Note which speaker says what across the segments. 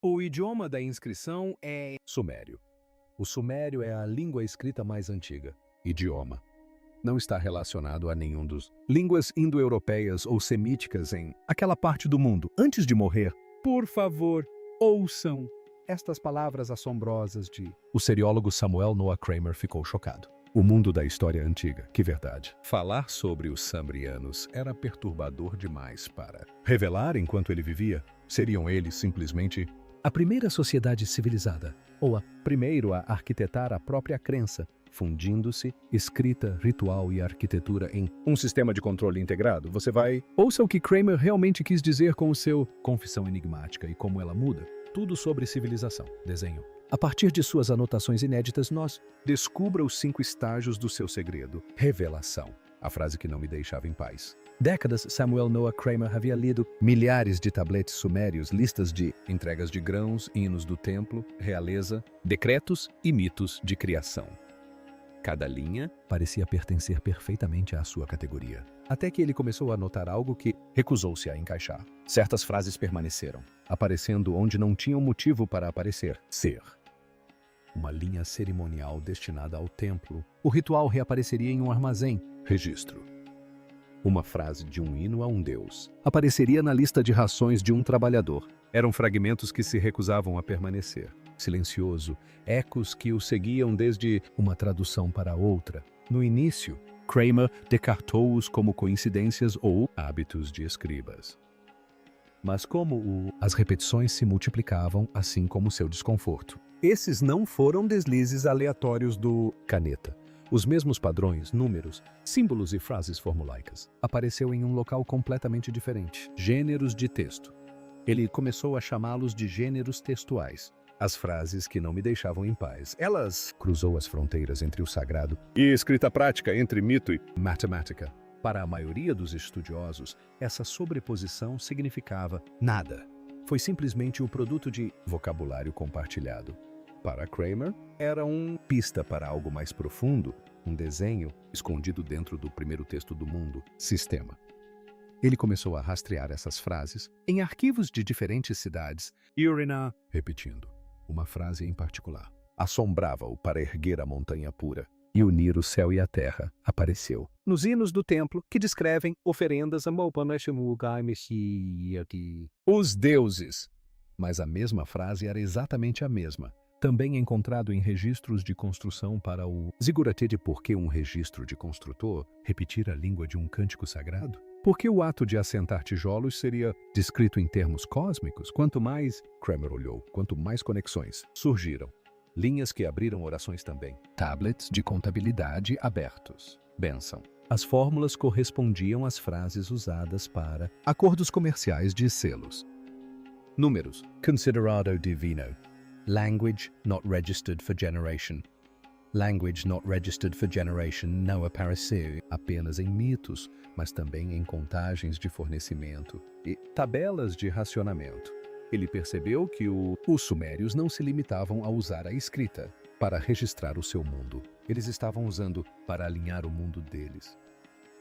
Speaker 1: O idioma da inscrição é Sumério. O sumério é a língua escrita mais antiga. Idioma. Não está relacionado a nenhum dos línguas indo-europeias ou semíticas em aquela parte do mundo. Antes de morrer, por favor, ouçam estas palavras assombrosas de... O seriólogo Samuel Noah Kramer ficou chocado. O mundo da história antiga, que verdade. Falar sobre os Sambrianos era perturbador demais para revelar enquanto ele vivia. Seriam eles simplesmente a primeira sociedade civilizada, ou a primeiro a arquitetar a própria crença, fundindo-se escrita, ritual e arquitetura em um sistema de controle integrado. Você vai... Ouça o que Kramer realmente quis dizer com o seu Confissão Enigmática e como ela muda. Tudo sobre civilização. Desenho. A partir de suas anotações inéditas, nós descubra os 5 estágios do seu segredo. Revelação. A frase que não me deixava em paz. Décadas, Samuel Noah Kramer havia lido milhares de tabletes sumérios, listas de entregas de grãos, hinos do templo, realeza, decretos e mitos de criação. Cada linha parecia pertencer perfeitamente à sua categoria. Até que ele começou a notar algo que recusou-se a encaixar. Certas frases permaneceram, aparecendo onde não tinham motivo para aparecer. Ser. Uma linha cerimonial destinada ao templo. O ritual reapareceria em um armazém. Registro. Uma frase de um hino a um deus apareceria na lista de rações de um trabalhador. Eram fragmentos que se recusavam a permanecer. Silencioso, ecos que o seguiam desde uma tradução para outra. No início, Kramer descartou-os como coincidências ou hábitos de escribas. Mas as repetições se multiplicavam, assim como seu desconforto. Esses não foram deslizes aleatórios do caneta. Os mesmos padrões, números, símbolos e frases formulaicas apareceu em um local completamente diferente. Gêneros de texto. Ele começou a chamá-los de gêneros textuais. As frases que não me deixavam em paz. Elas cruzou as fronteiras entre o sagrado e escrita prática, entre mito e matemática. Para a maioria dos estudiosos, essa sobreposição significava nada. Foi simplesmente o produto de vocabulário compartilhado. Para Kramer, era pista para algo mais profundo, um desenho escondido dentro do primeiro texto do mundo, sistema. Ele começou a rastrear essas frases em arquivos de diferentes cidades, Urina, repetindo. Uma frase em particular assombrava-o para erguer a montanha pura e unir o céu e a terra. Apareceu nos hinos do templo que descrevem oferendas a os deuses. Mas a mesma frase era exatamente a mesma. Também encontrado em registros de construção para o zigurate de por que um registro de construtor repetir a língua de um cântico sagrado? Porque o ato de assentar tijolos seria descrito em termos cósmicos? Quanto mais, Kramer olhou, quanto mais conexões surgiram. Linhas que abriram orações também. Tablets de contabilidade abertos. Bênção. As fórmulas correspondiam às frases usadas para acordos comerciais de selos. Números. Considerado divino. Language not registered for generation. Language not registered for generation não apareceu apenas em mitos, mas também em contagens de fornecimento e tabelas de racionamento. Ele percebeu que os sumérios não se limitavam a usar a escrita para registrar o seu mundo. Eles estavam usando para alinhar o mundo deles.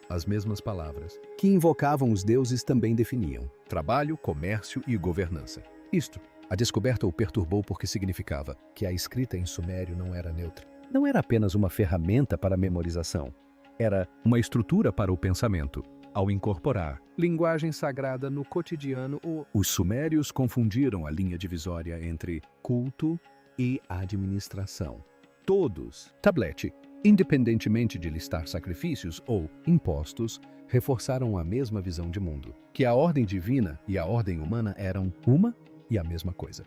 Speaker 1: As mesmas palavras que invocavam os deuses também definiam trabalho, comércio e governança. A descoberta o perturbou porque significava que a escrita em sumério não era neutra. Não era apenas uma ferramenta para memorização. Era uma estrutura para o pensamento. Ao incorporar linguagem sagrada no cotidiano, os sumérios confundiram a linha divisória entre culto e administração. Todos, tablete, independentemente de listar sacrifícios ou impostos, reforçaram a mesma visão de mundo, que a ordem divina e a ordem humana eram uma e a mesma coisa.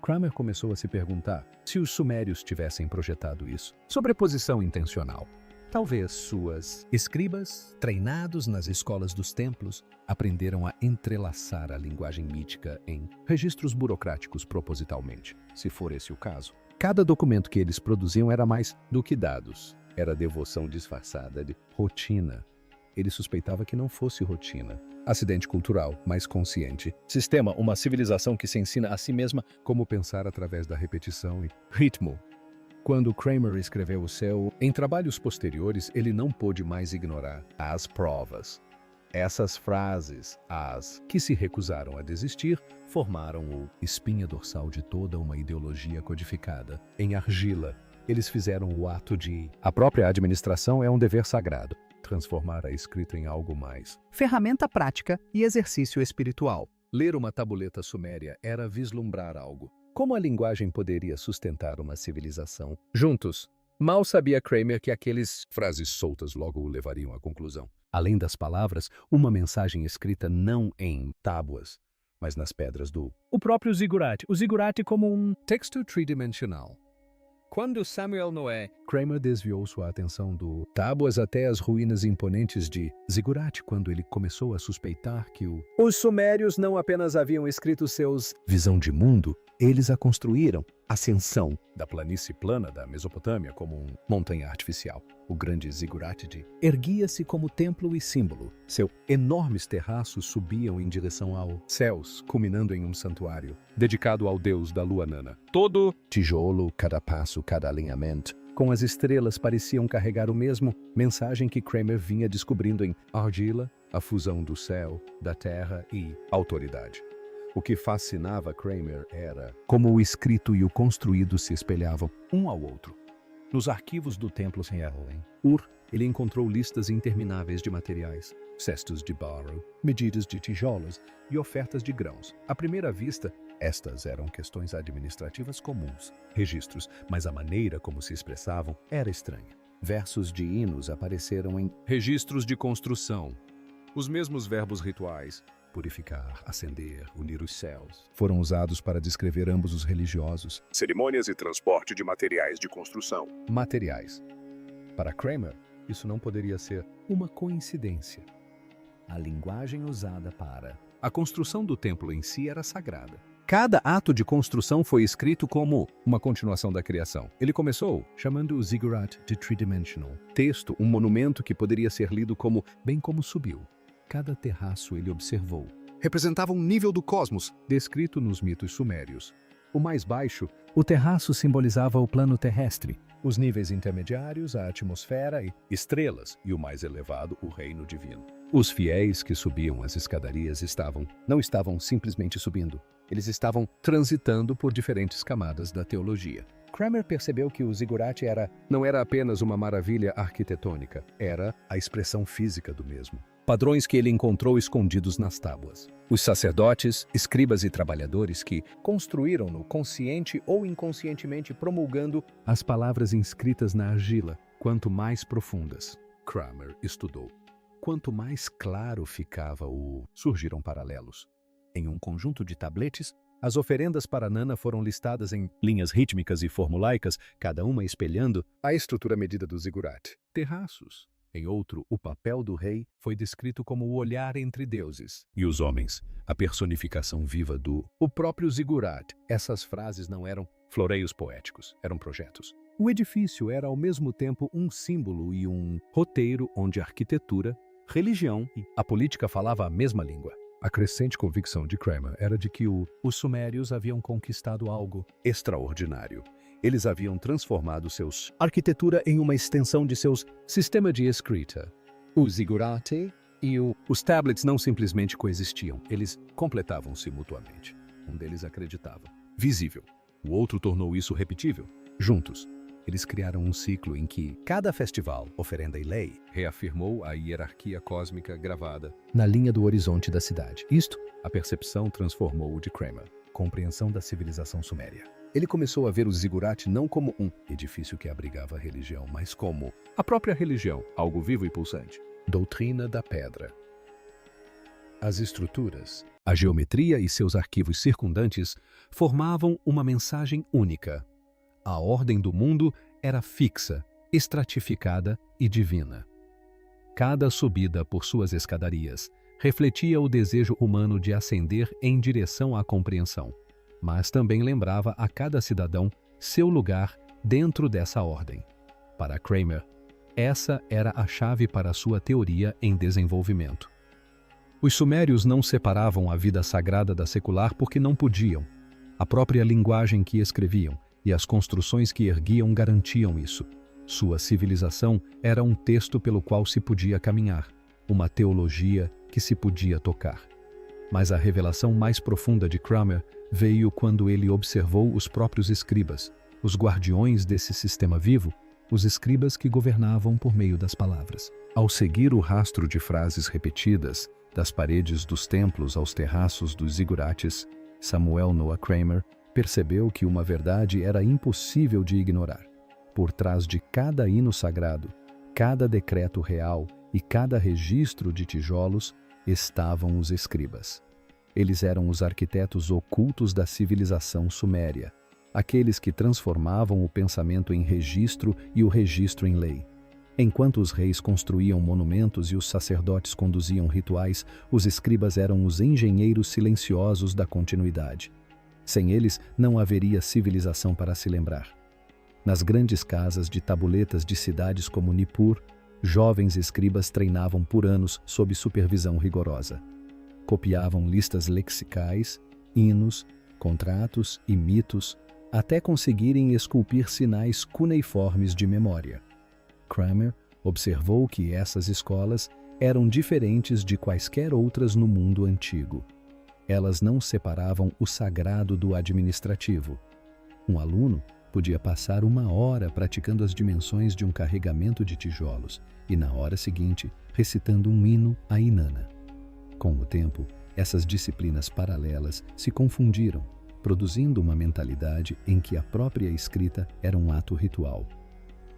Speaker 1: Kramer começou a se perguntar se os sumérios tivessem projetado isso. Sobreposição intencional. Talvez suas escribas, treinados nas escolas dos templos, aprenderam a entrelaçar a linguagem mítica em registros burocráticos propositalmente. Se for esse o caso, cada documento que eles produziam era mais do que dados. Era devoção disfarçada de rotina. Ele suspeitava que não fosse rotina. Acidente cultural, mais consciente. Sistema, uma civilização que se ensina a si mesma como pensar através da repetição e ritmo. Quando Kramer escreveu o seu, em trabalhos posteriores, ele não pôde mais ignorar as provas. Essas frases, as que se recusaram a desistir, formaram o espinha dorsal de toda uma ideologia codificada. Em argila, eles fizeram o ato de... A própria administração é um dever sagrado. Transformar a escrita em algo mais.
Speaker 2: Ferramenta prática e exercício espiritual.
Speaker 1: Ler uma tabuleta suméria era vislumbrar algo. Como a linguagem poderia sustentar uma civilização? Juntos, mal sabia Kramer que aqueles frases soltas logo o levariam à conclusão. Além das palavras, uma mensagem escrita não em tábuas, mas nas pedras do...
Speaker 2: O próprio zigurate. O zigurate como um...
Speaker 1: texto tridimensional. Quando Samuel Noé, Kramer desviou sua atenção do tábuas até as ruínas imponentes de zigurate quando ele começou a suspeitar que os sumérios não apenas haviam escrito seus visão de mundo, eles a construíram. Ascensão da planície plana da Mesopotâmia como uma montanha artificial. O grande zigurate erguia-se como templo e símbolo. Seus enormes terraços subiam em direção aos céus, culminando em um santuário dedicado ao deus da lua nana. Todo tijolo, cada passo, cada alinhamento, com as estrelas pareciam carregar o mesmo mensagem que Kramer vinha descobrindo em argila, a fusão do céu, da terra e autoridade. O que fascinava Kramer era como o escrito e o construído se espelhavam um ao outro. Nos arquivos do templo sem Ur, ele encontrou listas intermináveis de materiais, cestos de barro, medidas de tijolos e ofertas de grãos. À primeira vista, estas eram questões administrativas comuns, registros, mas a maneira como se expressavam era estranha. Versos de hinos apareceram em registros de construção. Os mesmos verbos rituais, purificar, acender, unir os céus, foram usados para descrever ambos os religiosos.
Speaker 3: Cerimônias e transporte de materiais de construção.
Speaker 1: Materiais. Para Kramer, isso não poderia ser uma coincidência. A linguagem usada para a construção do templo em si era sagrada. Cada ato de construção foi escrito como uma continuação da criação. Ele começou chamando o ziggurat de tridimensional. Texto, um monumento que poderia ser lido como bem como subiu. Cada terraço ele observou. Representava um nível do cosmos, descrito nos mitos sumérios. O mais baixo, o terraço simbolizava o plano terrestre. Os níveis intermediários, a atmosfera e estrelas, e o mais elevado, o reino divino. Os fiéis que subiam as escadarias não estavam simplesmente subindo. Eles estavam transitando por diferentes camadas da teologia. Kramer percebeu que o zigurate não era apenas uma maravilha arquitetônica, era a expressão física do mesmo. Padrões que ele encontrou escondidos nas tábuas. Os sacerdotes, escribas e trabalhadores que construíram-no consciente ou inconscientemente promulgando as palavras inscritas na argila, quanto mais profundas. Kramer estudou. Quanto mais claro ficava surgiram paralelos. Em um conjunto de tabletes, as oferendas para Nana foram listadas em linhas rítmicas e formulaicas, cada uma espelhando a estrutura medida do zigurate. Terraços. Em outro, o papel do rei foi descrito como o olhar entre deuses e os homens, a personificação viva o próprio zigurate. Essas frases não eram floreios poéticos, eram projetos. O edifício era ao mesmo tempo um símbolo e um roteiro onde a arquitetura, religião e a política falavam a mesma língua. A crescente convicção de Kramer era de que os sumérios haviam conquistado algo extraordinário. Eles haviam transformado arquitetura em uma extensão de seus sistema de escrita. O zigurate e os tablets não simplesmente coexistiam, eles completavam-se mutuamente. Um deles acreditava. Visível. O outro tornou isso repetível. Juntos, eles criaram um ciclo em que cada festival, oferenda e lei reafirmou a hierarquia cósmica gravada na linha do horizonte da cidade. A percepção transformou o de Kramer. Compreensão da civilização suméria. Ele começou a ver o zigurate não como um edifício que abrigava a religião, mas como a própria religião, algo vivo e pulsante. Doutrina da pedra. As estruturas, a geometria e seus arquivos circundantes formavam uma mensagem única. A ordem do mundo era fixa, estratificada e divina. Cada subida por suas escadarias refletia o desejo humano de ascender em direção à compreensão, mas também lembrava a cada cidadão seu lugar dentro dessa ordem. Para Kramer, essa era a chave para sua teoria em desenvolvimento. Os sumérios não separavam a vida sagrada da secular porque não podiam. A própria linguagem que escreviam e as construções que erguiam garantiam isso. Sua civilização era um texto pelo qual se podia caminhar, uma teologia que se podia tocar. Mas a revelação mais profunda de Cramer veio quando ele observou os próprios escribas, os guardiões desse sistema vivo, os escribas que governavam por meio das palavras. Ao seguir o rastro de frases repetidas, das paredes dos templos aos terraços dos zigurates, Samuel Noah Kramer percebeu que uma verdade era impossível de ignorar. Por trás de cada hino sagrado, cada decreto real e cada registro de tijolos estavam os escribas. Eles eram os arquitetos ocultos da civilização suméria, aqueles que transformavam o pensamento em registro e o registro em lei. Enquanto os reis construíam monumentos e os sacerdotes conduziam rituais, os escribas eram os engenheiros silenciosos da continuidade. Sem eles, não haveria civilização para se lembrar. Nas grandes casas de tabuletas de cidades como Nippur, jovens escribas treinavam por anos sob supervisão rigorosa. Copiavam listas lexicais, hinos, contratos e mitos, até conseguirem esculpir sinais cuneiformes de memória. Kramer observou que essas escolas eram diferentes de quaisquer outras no mundo antigo. Elas não separavam o sagrado do administrativo. Um aluno podia passar 1 hora praticando as dimensões de um carregamento de tijolos e, na hora seguinte, recitando um hino a Inanna. Com o tempo, essas disciplinas paralelas se confundiram, produzindo uma mentalidade em que a própria escrita era um ato ritual.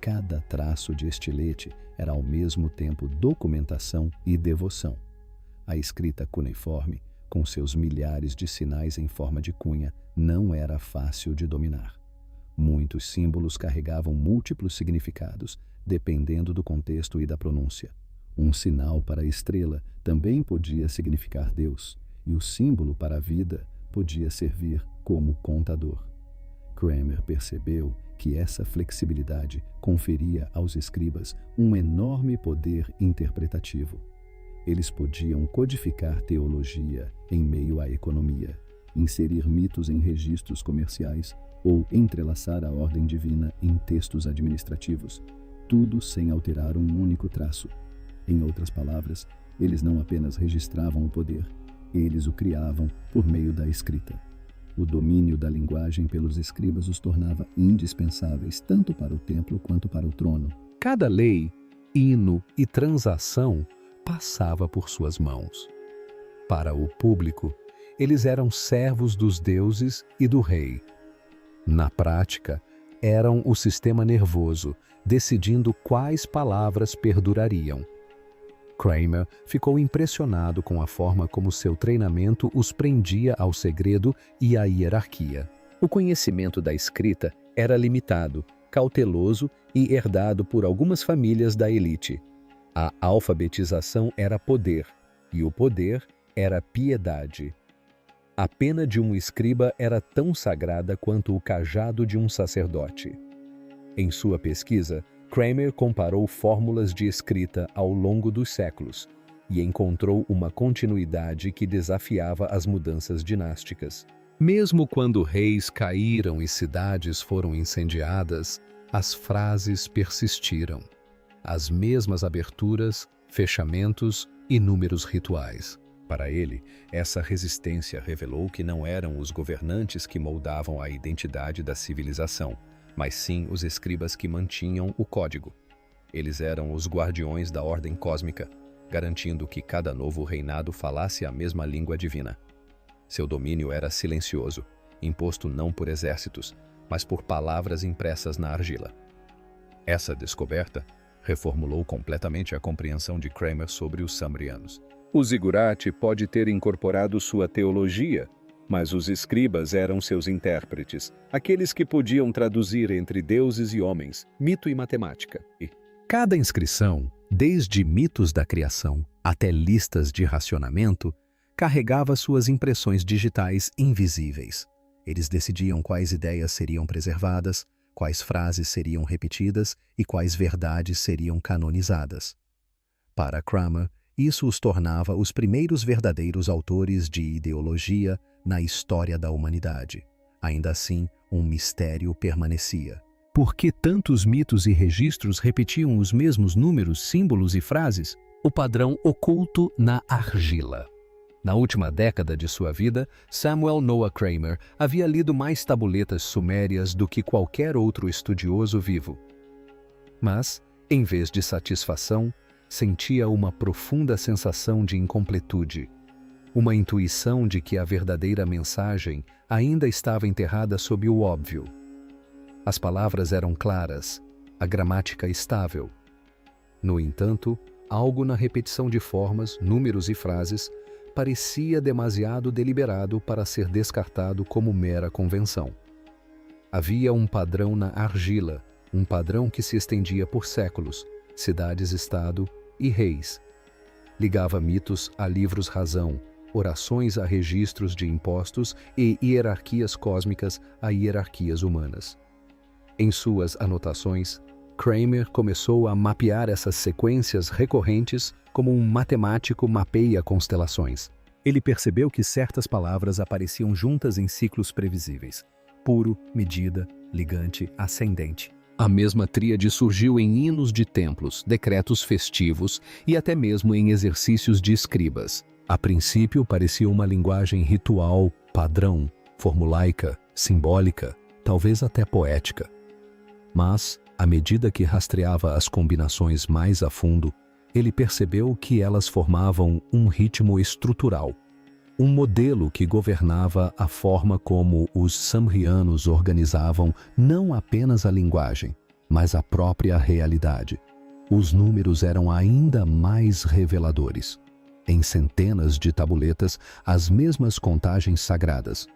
Speaker 1: Cada traço de estilete era ao mesmo tempo documentação e devoção. A escrita cuneiforme, com seus milhares de sinais em forma de cunha, não era fácil de dominar. Muitos símbolos carregavam múltiplos significados, dependendo do contexto e da pronúncia. Um sinal para a estrela também podia significar Deus, e o símbolo para a vida podia servir como contador. Kramer percebeu que essa flexibilidade conferia aos escribas um enorme poder interpretativo. Eles podiam codificar teologia em meio à economia, inserir mitos em registros comerciais ou entrelaçar a ordem divina em textos administrativos, tudo sem alterar um único traço. Em outras palavras, eles não apenas registravam o poder, eles o criavam por meio da escrita. O domínio da linguagem pelos escribas os tornava indispensáveis tanto para o templo quanto para o trono. Cada lei, hino e transação passava por suas mãos. Para o público, eles eram servos dos deuses e do rei. Na prática, eram o sistema nervoso, decidindo quais palavras perdurariam. Kramer ficou impressionado com a forma como seu treinamento os prendia ao segredo e à hierarquia. O conhecimento da escrita era limitado, cauteloso e herdado por algumas famílias da elite. A alfabetização era poder, e o poder era piedade. A pena de um escriba era tão sagrada quanto o cajado de um sacerdote. Em sua pesquisa, Kramer comparou fórmulas de escrita ao longo dos séculos e encontrou uma continuidade que desafiava as mudanças dinásticas. Mesmo quando reis caíram e cidades foram incendiadas, as frases persistiram. As mesmas aberturas, fechamentos e números rituais. Para ele, essa resistência revelou que não eram os governantes que moldavam a identidade da civilização, mas sim os escribas que mantinham o código. Eles eram os guardiões da ordem cósmica, garantindo que cada novo reinado falasse a mesma língua divina. Seu domínio era silencioso, imposto não por exércitos, mas por palavras impressas na argila. Essa descoberta reformulou completamente a compreensão de Kramer sobre os Sumerianos. O zigurate pode ter incorporado sua teologia, mas os escribas eram seus intérpretes, aqueles que podiam traduzir entre deuses e homens, mito e matemática. Cada inscrição, desde mitos da criação até listas de racionamento, carregava suas impressões digitais invisíveis. Eles decidiam quais ideias seriam preservadas, quais frases seriam repetidas e quais verdades seriam canonizadas. Para Kramer, isso os tornava os primeiros verdadeiros autores de ideologia na história da humanidade. Ainda assim, um mistério permanecia. Por que tantos mitos e registros repetiam os mesmos números, símbolos e frases? o padrão oculto na argila. Na última década de sua vida, Samuel Noah Kramer havia lido mais tabuletas sumérias do que qualquer outro estudioso vivo. Mas, em vez de satisfação, sentia uma profunda sensação de incompletude, uma intuição de que a verdadeira mensagem ainda estava enterrada sob o óbvio. As palavras eram claras, a gramática estável. No entanto, algo na repetição de formas, números e frases parecia demasiado deliberado para ser descartado como mera convenção. Havia um padrão na argila, um padrão que se estendia por séculos, cidades-estado e reis. Ligava mitos a livros-razão, orações a registros de impostos e hierarquias cósmicas a hierarquias humanas. Em suas anotações, Kramer começou a mapear essas sequências recorrentes como um matemático mapeia constelações. Ele percebeu que certas palavras apareciam juntas em ciclos previsíveis: puro, medida, ligante, ascendente. A mesma tríade surgiu em hinos de templos, decretos festivos e até mesmo em exercícios de escribas. A princípio parecia uma linguagem ritual, padrão, formulaica, simbólica, talvez até poética. Mas, à medida que rastreava as combinações mais a fundo, ele percebeu que elas formavam um ritmo estrutural, um modelo que governava a forma como os sumerianos organizavam não apenas a linguagem, mas a própria realidade. Os números eram ainda mais reveladores. Em centenas de tabuletas, as mesmas contagens sagradas.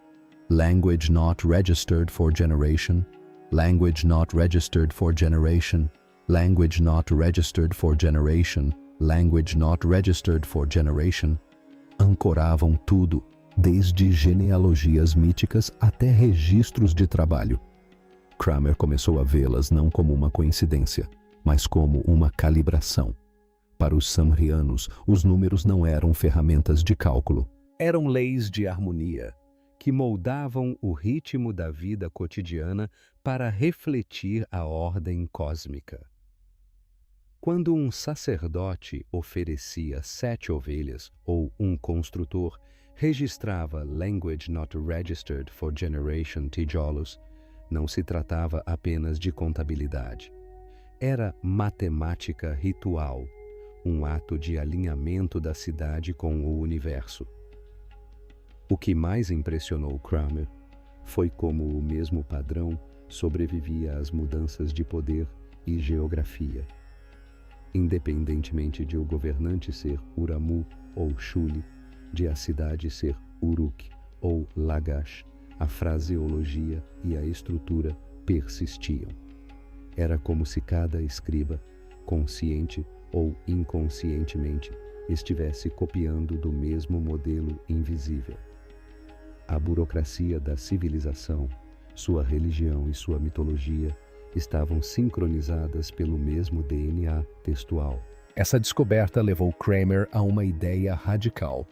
Speaker 1: Language not registered for generation, language not registered for generation, language not registered for generation, language not registered for generation, ancoravam tudo, desde genealogias míticas até registros de trabalho. Kramer começou a vê-las não como uma coincidência, mas como uma calibração. Para os sumerianos, os números não eram ferramentas de cálculo. Eram leis de harmonia, que moldavam o ritmo da vida cotidiana para refletir a ordem cósmica. Quando um sacerdote oferecia 7 ovelhas ou um construtor registrava Language Not Registered for Generation tijolos, não se tratava apenas de contabilidade. Era matemática ritual, um ato de alinhamento da cidade com o universo. O que mais impressionou Kramer foi como o mesmo padrão sobrevivia às mudanças de poder e geografia. Independentemente de o governante ser Uramu ou Shuli, de a cidade ser Uruk ou Lagash, a fraseologia e a estrutura persistiam. Era como se cada escriba, consciente ou inconscientemente, estivesse copiando do mesmo modelo invisível. A burocracia da civilização, sua religião e sua mitologia estavam sincronizadas pelo mesmo DNA textual. Essa descoberta levou Kramer a uma ideia radical.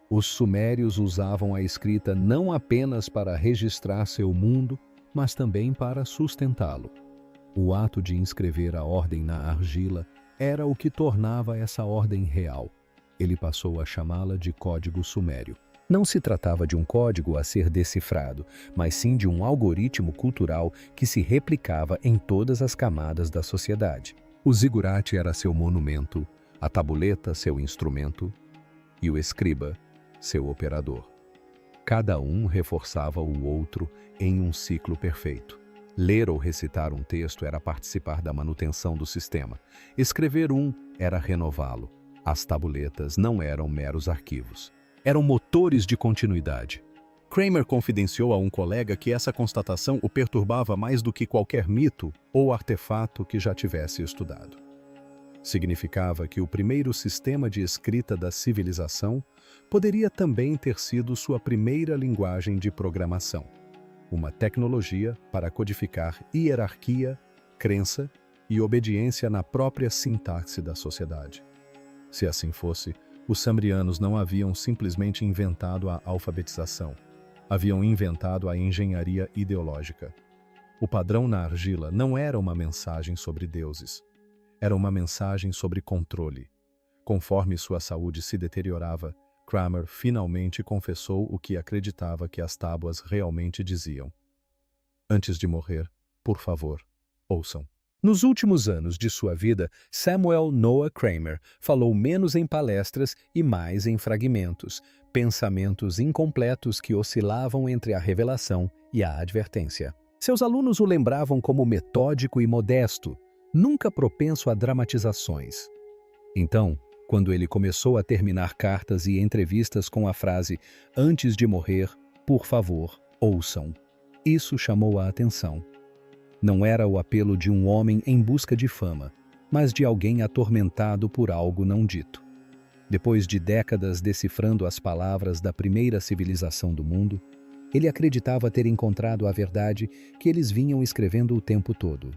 Speaker 1: Os sumérios usavam a escrita não apenas para registrar seu mundo, mas também para sustentá-lo. O ato de inscrever a ordem na argila era o que tornava essa ordem real. Ele passou a chamá-la de Código Sumério. Não se tratava de um código a ser decifrado, mas sim de um algoritmo cultural que se replicava em todas as camadas da sociedade. O zigurate era seu monumento, a tabuleta seu instrumento e o escriba seu operador. Cada um reforçava o outro em um ciclo perfeito. Ler ou recitar um texto era participar da manutenção do sistema. Escrever era renová-lo. As tabuletas não eram meros arquivos. Eram motores de continuidade. Kramer confidenciou a um colega que essa constatação o perturbava mais do que qualquer mito ou artefato que já tivesse estudado. Significava que o primeiro sistema de escrita da civilização poderia também ter sido sua primeira linguagem de programação, uma tecnologia para codificar hierarquia, crença e obediência na própria sintaxe da sociedade. Se assim fosse, os sumerianos não haviam simplesmente inventado a alfabetização, haviam inventado a engenharia ideológica. O padrão na argila não era uma mensagem sobre deuses, era uma mensagem sobre controle. Conforme sua saúde se deteriorava, Kramer finalmente confessou o que acreditava que as tábuas realmente diziam. Antes de morrer, por favor, ouçam. Nos últimos anos de sua vida, Samuel Noah Kramer falou menos em palestras e mais em fragmentos, pensamentos incompletos que oscilavam entre a revelação e a advertência. Seus alunos o lembravam como metódico e modesto, nunca propenso a dramatizações. Então, quando ele começou a terminar cartas e entrevistas com a frase "Antes de morrer, por favor, ouçam", isso chamou a atenção. Não era o apelo de um homem em busca de fama, mas de alguém atormentado por algo não dito. Depois de décadas decifrando as palavras da primeira civilização do mundo, ele acreditava ter encontrado a verdade que eles vinham escrevendo o tempo todo.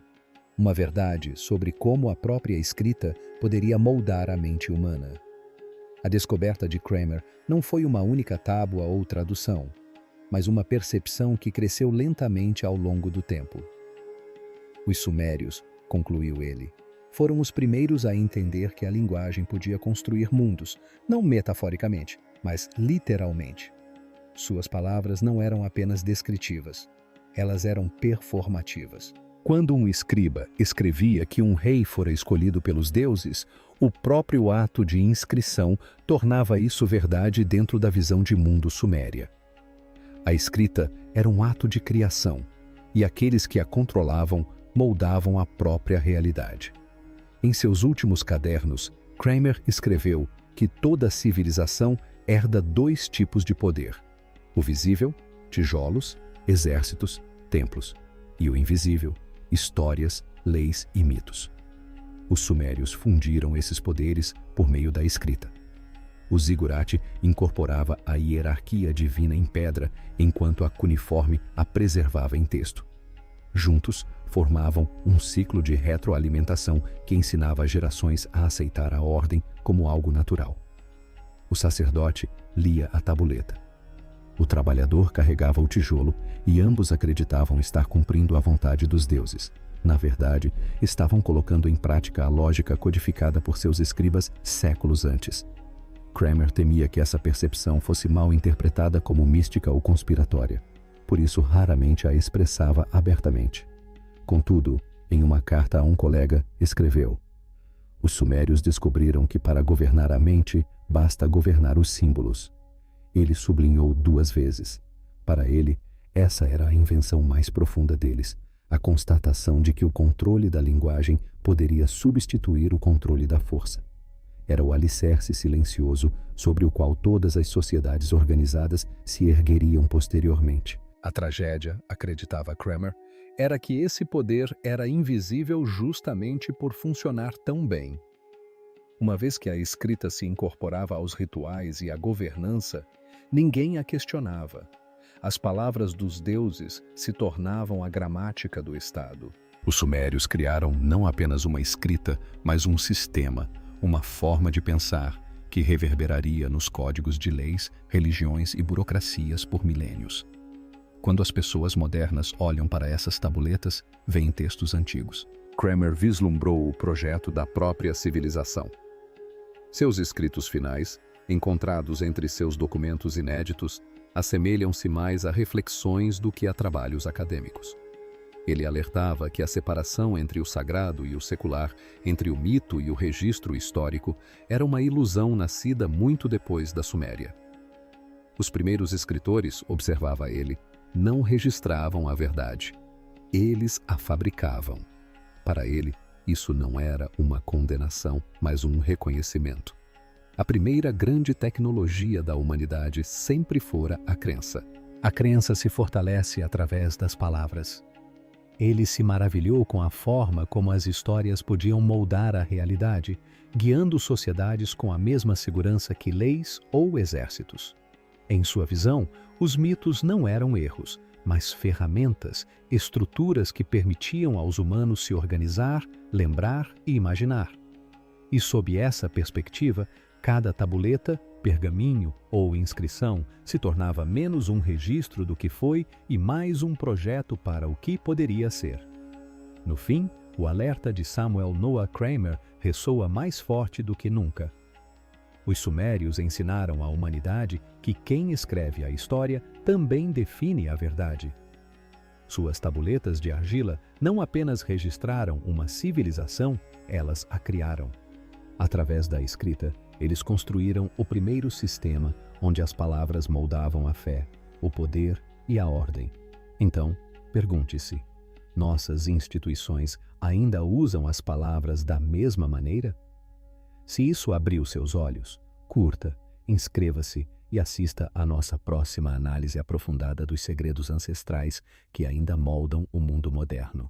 Speaker 1: Uma verdade sobre como a própria escrita poderia moldar a mente humana. A descoberta de Kramer não foi uma única tábua ou tradução, mas uma percepção que cresceu lentamente ao longo do tempo. Os sumérios, concluiu ele, foram os primeiros a entender que a linguagem podia construir mundos, não metaforicamente, mas literalmente. Suas palavras não eram apenas descritivas, elas eram performativas. Quando um escriba escrevia que um rei fora escolhido pelos deuses, o próprio ato de inscrição tornava isso verdade dentro da visão de mundo suméria. A escrita era um ato de criação, e aqueles que a controlavam moldavam a própria realidade. Em seus últimos cadernos, Kramer escreveu que toda civilização herda 2 tipos de poder: o visível, tijolos, exércitos, templos, e o invisível, histórias, leis e mitos. Os sumérios fundiram esses poderes por meio da escrita. O zigurate incorporava a hierarquia divina em pedra, enquanto a cuneiforme a preservava em texto. Juntos, formavam um ciclo de retroalimentação que ensinava as gerações a aceitar a ordem como algo natural. O sacerdote lia a tabuleta. O trabalhador carregava o tijolo e ambos acreditavam estar cumprindo a vontade dos deuses. Na verdade, estavam colocando em prática a lógica codificada por seus escribas séculos antes. Kramer temia que essa percepção fosse mal interpretada como mística ou conspiratória. Por isso, raramente a expressava abertamente. Contudo, em uma carta a um colega, escreveu: "Os sumérios descobriram que para governar a mente, basta governar os símbolos." Ele sublinhou 2 vezes. Para ele, essa era a invenção mais profunda deles, a constatação de que o controle da linguagem poderia substituir o controle da força. Era o alicerce silencioso sobre o qual todas as sociedades organizadas se ergueriam posteriormente. A tragédia, acreditava Kramer, era que esse poder era invisível justamente por funcionar tão bem. Uma vez que a escrita se incorporava aos rituais e à governança, ninguém a questionava. As palavras dos deuses se tornavam a gramática do Estado. Os sumérios criaram não apenas uma escrita, mas um sistema, uma forma de pensar que reverberaria nos códigos de leis, religiões e burocracias por milênios. Quando as pessoas modernas olham para essas tabuletas, veem textos antigos. Kramer vislumbrou o projeto da própria civilização. Seus escritos finais, encontrados entre seus documentos inéditos, assemelham-se mais a reflexões do que a trabalhos acadêmicos. Ele alertava que a separação entre o sagrado e o secular, entre o mito e o registro histórico, era uma ilusão nascida muito depois da Suméria. Os primeiros escritores, observava ele, não registravam a verdade. Eles a fabricavam. Para ele, isso não era uma condenação, mas um reconhecimento. A primeira grande tecnologia da humanidade sempre fora a crença. A crença se fortalece através das palavras. Ele se maravilhou com a forma como as histórias podiam moldar a realidade, guiando sociedades com a mesma segurança que leis ou exércitos. Em sua visão, os mitos não eram erros, mas ferramentas, estruturas que permitiam aos humanos se organizar, lembrar e imaginar. E sob essa perspectiva, cada tabuleta, pergaminho ou inscrição se tornava menos um registro do que foi e mais um projeto para o que poderia ser. No fim, o alerta de Samuel Noah Kramer ressoa mais forte do que nunca. Os sumérios ensinaram à humanidade que quem escreve a história também define a verdade. Suas tabuletas de argila não apenas registraram uma civilização, elas a criaram. Através da escrita, eles construíram o primeiro sistema onde as palavras moldavam a fé, o poder e a ordem. Então, pergunte-se: nossas instituições ainda usam as palavras da mesma maneira? Se isso abriu seus olhos, curta, inscreva-se e assista à nossa próxima análise aprofundada dos segredos ancestrais que ainda moldam o mundo moderno.